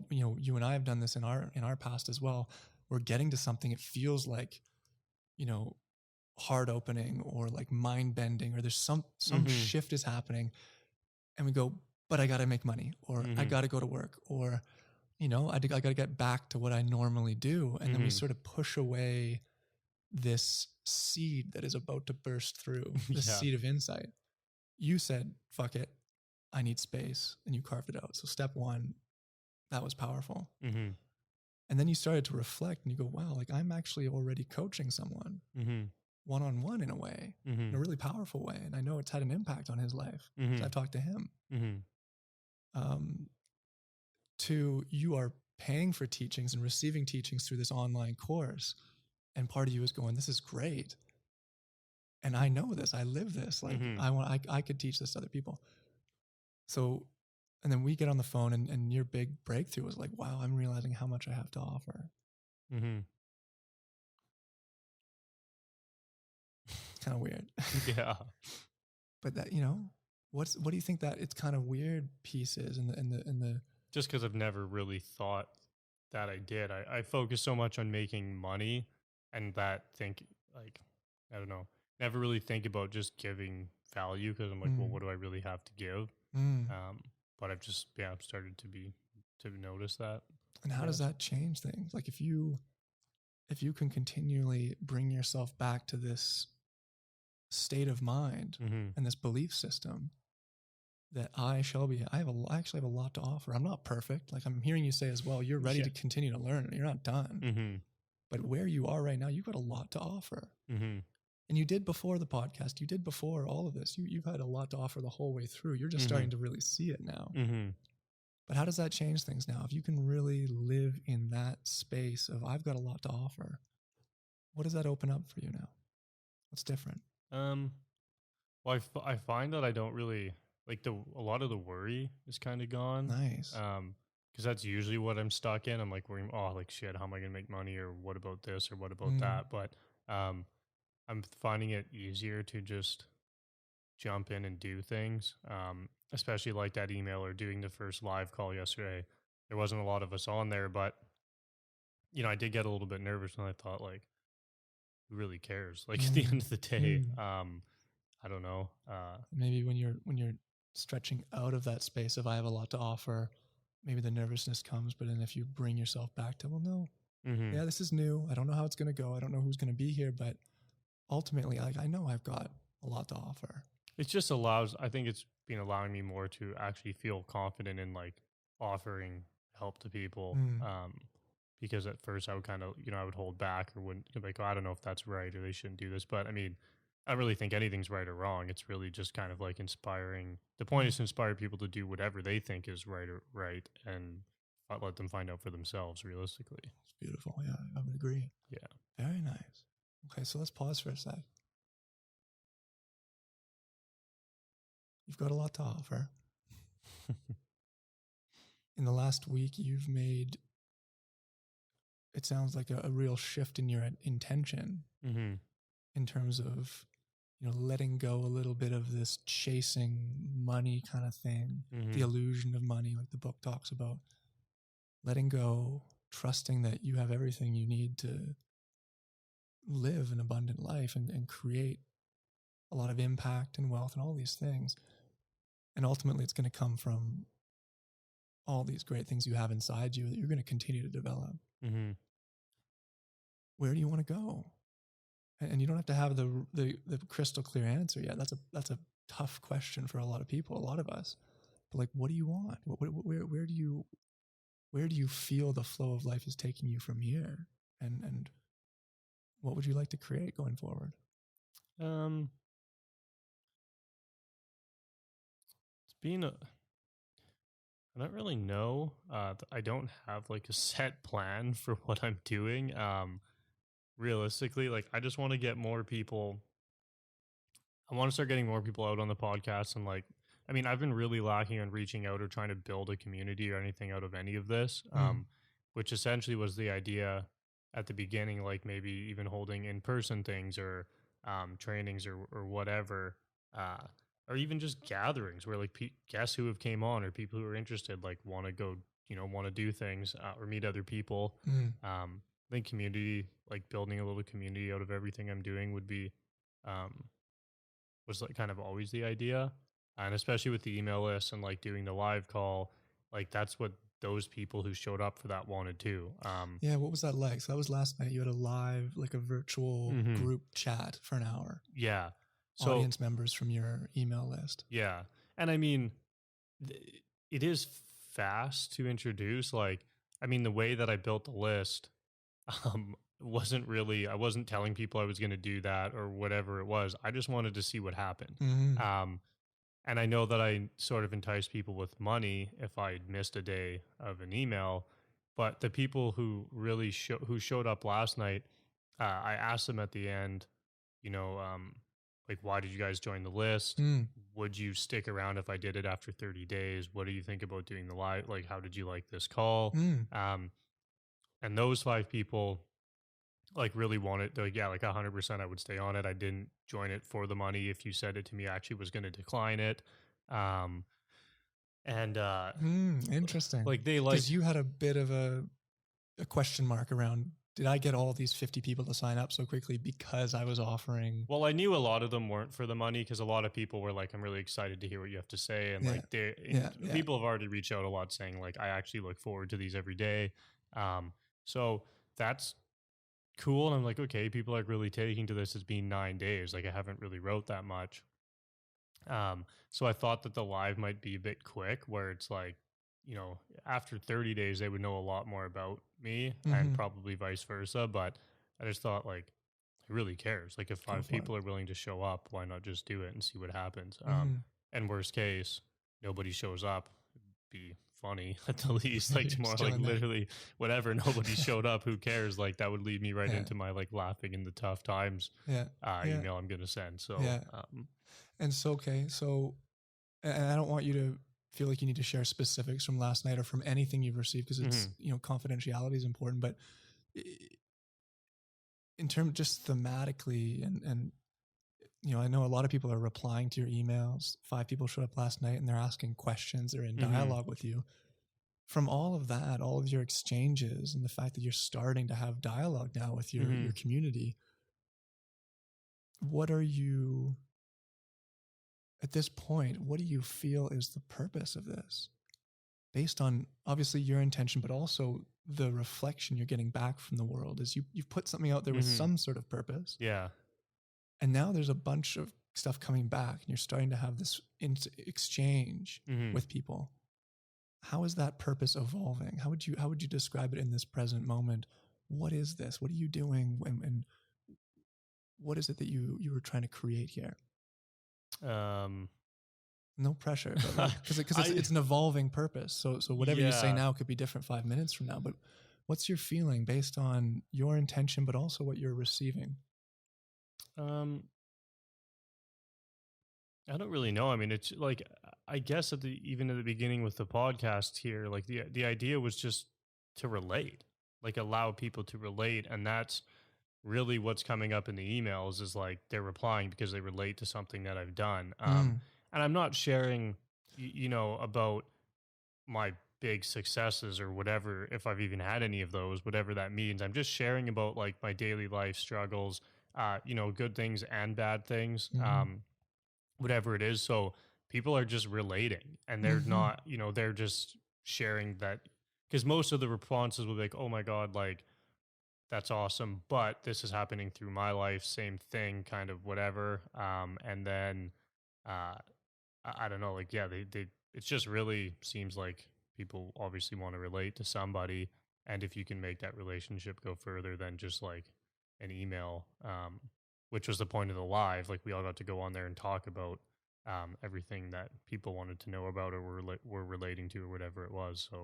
you and I have done this in our past as well. We're getting to something, it feels like, heart opening or like mind bending, or there's some shift is happening, and we go, but I got to make money, or I got to go to work, or I got to get back to what I normally do, and then we sort of push away this seed that is about to burst through, this seed of insight. You said, fuck it, I need space, and you carved it out. So step one, that was powerful. And then you started to reflect and you go, wow, like I'm actually already coaching someone one-on-one in a way, in a really powerful way. And I know it's had an impact on his life. So I've talked to him. To you are paying for teachings and receiving teachings through this online course. And part of you is going, this is great. And I know this, I live this. Like I could teach this to other people. So, and then we get on the phone and your big breakthrough was like, wow, I'm realizing how much I have to offer. It's kind of weird. Yeah. But that, what do you think that it's kind of weird piece is in the just because I've never really thought that I did. I focus so much on making money, and that I don't know, never really think about just giving value, because I'm like, well, what do I really have to give? But I've just I've started to notice that. And how does that change things? Like if you can continually bring yourself back to this state of mind and this belief system that Shelby, I actually have a lot to offer. I'm not perfect. Like I'm hearing you say as well, you're ready to continue to learn. You're not done. But where you are right now, you've got a lot to offer. And you did before the podcast. You did before all of this. You've had a lot to offer the whole way through. You're just starting to really see it now. But how does that change things now? If you can really live in that space of I've got a lot to offer, what does that open up for you now? What's different? Well, I find that I don't really like a lot of the worry is kind of gone. Nice. Because that's usually what I'm stuck in. I'm like worrying, oh, like shit, how am I gonna make money, or what about this, or what about that? But I'm finding it easier to just jump in and do things. Especially like that email or doing the first live call yesterday. There wasn't a lot of us on there, but I did get a little bit nervous, and I thought, like, who really cares? Like at the end of the day, I don't know. Maybe when you're stretching out of that space of I have a lot to offer, maybe the nervousness comes. But then if you bring yourself back to, well, no, yeah, this is new. I don't know how it's going to go. I don't know who's going to be here, but ultimately, like I know I've got a lot to offer. It just I think it's been allowing me more to actually feel confident in like offering help to people. Because at first I would kind of, I would hold back or wouldn't be like, oh, I don't know if that's right or they shouldn't do this. But I mean, I don't really think anything's right or wrong. It's really just kind of like inspiring. The point is to inspire people to do whatever they think is right, and let them find out for themselves realistically. It's beautiful. Yeah, I would agree. Yeah. Very nice. Okay, so let's pause for a sec. You've got a lot to offer. In the last week, you've made, it sounds like a real shift in your intention in terms of, letting go a little bit of this chasing money kind of thing, the illusion of money, like the book talks about. Letting go, trusting that you have everything you need to live an abundant life and create a lot of impact and wealth and all these things. And ultimately, it's going to come from all these great things you have inside you that you're going to continue to develop. Where do you want to go? And you don't have to have the crystal clear answer yet. That's a tough question for a lot of people, a lot of us. But like, what do you want? Where do you feel the flow of life is taking you from here? And what would you like to create going forward? I don't really know. I don't have like a set plan for what I'm doing. Realistically, like I just want to get more people. I want to start getting more people out on the podcast, and like, I mean, I've been really lacking on reaching out or trying to build a community or anything out of any of this, which essentially was the idea at the beginning, like maybe even holding in-person things or trainings or whatever, or even just gatherings where like guests who have came on or people who are interested like want to go want to do things or meet other people. Mm. I think community, like building a little community out of everything I'm doing, would be um, was like kind of always the idea, and especially with the email list and like doing the live call, like that's what those people who showed up for that wanted too. Yeah, what was that like? So that was last night. You had a live, like a virtual Mhm. group chat for an hour. Yeah. So Audience members from your email list. yeah, and I mean, it is fast to introduce. Like, I mean, the way that I built the list, wasn't really. I wasn't telling people I was going to do that or whatever it was. I just wanted to see what happened. Mm-hmm. Um, and I know that I sort of enticed people with money if I missed a day of an email. But the people who really who showed up last night, I asked them at the end, you know, like, why did you guys join the list? Mm. Would you stick around if I did it after 30 days? What do you think about doing the live? Like, how did you like this call? Mm. And those 5 people like really wanted, like, yeah, like 100% I would stay on it. I didn't join it for the money. If you said it to me, I actually was going to decline it. Um, and Interesting. like they like, Because you had a bit of a question mark around, did I get all these 50 people to sign up so quickly because I was offering? well, I knew a lot of them weren't for the money because a lot of people were like, I'm really excited to hear what you have to say. And Yeah. like, people have already reached out a lot saying, like, I actually look forward to these every day. So that's cool. And I'm like, okay, people are really taking to this as being 9 days. Like, I haven't really wrote that much. So I thought that the live might be a bit quick, where it's like, after 30 days, they would know a lot more about me and probably vice versa. But I just thought, like, who really cares? Like, if Go 5 people are willing to show up, why not just do it and see what happens? Mhm. And worst case, nobody shows up. It'd be funny at the least. Like, You're tomorrow, still like, in there. literally, whatever, nobody showed up. Who cares? Like, that would lead me right Yeah. into my, like, laughing in the tough times Yeah. Yeah. email I'm going to send. So, Yeah. And so, okay, so, and I don't want you to feel like you need to share specifics from last night or from anything you've received, because it's, confidentiality is important. But in terms just thematically, and I know a lot of people are replying to your emails. 5 people showed up last night and they're asking questions. They're in dialogue with you. From all of that, all of your exchanges, and the fact that you're starting to have dialogue now with your community, what are you, at this point, what do you feel is the purpose of this? Based on obviously your intention, but also the reflection you're getting back from the world, is you've put something out there with some sort of purpose. Yeah. And now there's a bunch of stuff coming back and you're starting to have this exchange with people. How is that purpose evolving? How would you describe it in this present moment? What is this? What are you doing? And what is it that you were trying to create here? No pressure, but because it's an evolving purpose. So whatever you say now could be different 5 minutes from now. But what's your feeling based on your intention, but also what you're receiving? I don't really know. I mean, it's like, I guess even at the beginning with the podcast here, like the idea was just to relate, like allow people to relate, and that's really what's coming up in the emails, is like they're replying because they relate to something that I've done. And I'm not sharing, about my big successes or whatever, if I've even had any of those, whatever that means. I'm just sharing about like my daily life struggles, good things and bad things, whatever it is. So people are just relating, and they're not, they're just sharing that, because most of the responses will be like, oh my God, like, that's awesome, but this is happening through my life, same thing, kind of whatever. And then I don't know, like, yeah, they it just really seems like people obviously want to relate to somebody, and if you can make that relationship go further than just like an email, which was the point of the live, like we all got to go on there and talk about everything that people wanted to know about or were relating to or whatever it was. So